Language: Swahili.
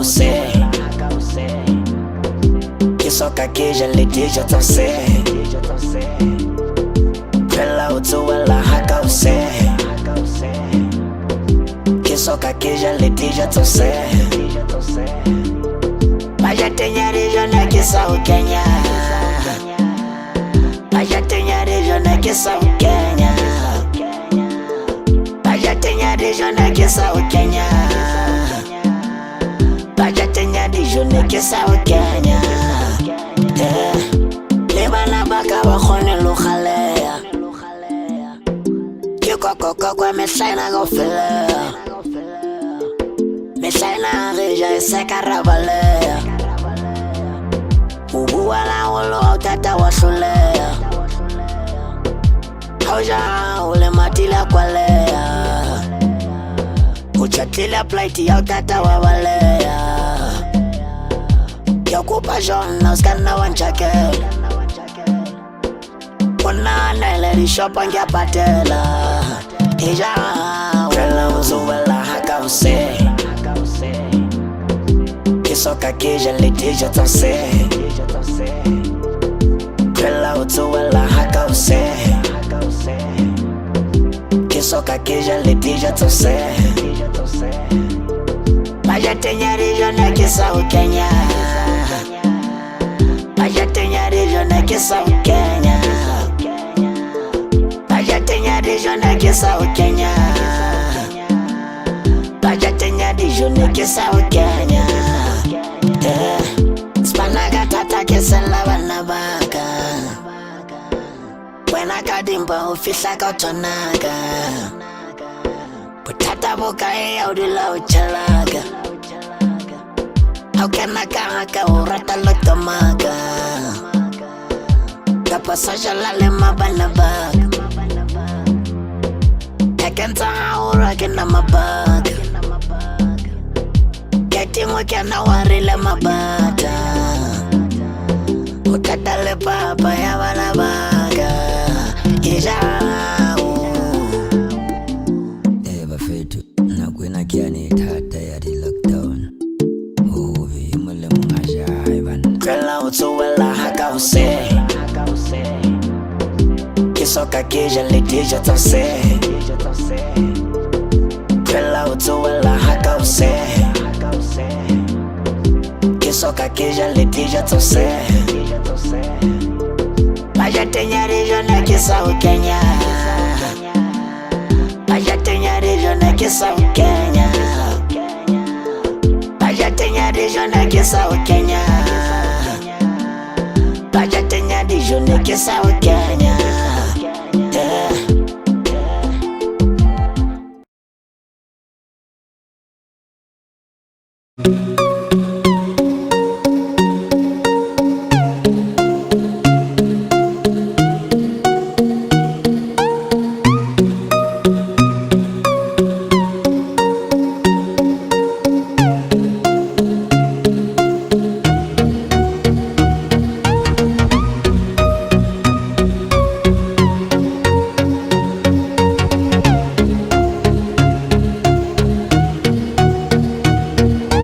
você. Que só caqueja, litígia, tão cê. Pela outro, ela raca você. Que só caqueja, litígia, tão cê. Mas já tem areia, né, que só o Kenya. Mas já tem areia, né, que só o Kenya. Mas já tem areia, né, que só o Kenya. Mas já tem areia, né, que só o Kenya. Leva na boca, wakone lukhaleya. Que coco, me sai na gofeleya. Me sai na reja, esse caravaleya. Ubu wala wolo, tata wasuleya. Hauja ule matila kwaleya. Uchatila plaiti ya tata wawaleya. Yakupa jona, uskana wanchake. Kuna naile shopa ngia patela. Ija wala uzuwela haka use. Kiso kakeja litígia tão cê. Pela uzuwela haka use. Kiso kakeja litígia tão cê. Mas já tem areia, né, que só o Kenya. Mas já tem areia, né, que só o Kenya. Mas já tem areia, né, que só o Kenya. Mas já tem areia, né, que só o Kenya. Spanaga tata que se lava na banca. Buena kadimba ufisa kautonaga. Putata boca e audila uchalaga. Aukenaka haka urata lotomaga. Kapasaja lale mabanabaga. Ekenta aura kena mabaga. Ketimwe kena warile mabata. Ukatale papa ya banabaga. Ijao Eva fetu na kwena kiani tata ya di lockdown. Ovi mule mungasha Ivan. Kwela utuwela haka use. Kiso kakeja litígia tão cê. Kwela utuwela haka use. Kiso kakeja litígia tão cê. Mas já tem areia, né, que só o Kenya. Mas já tem areia, né, que só o Kenya. Mas já tem areia, né, que só o Kenya. Mas já tem areia, né, que só o Kenya. Yeah.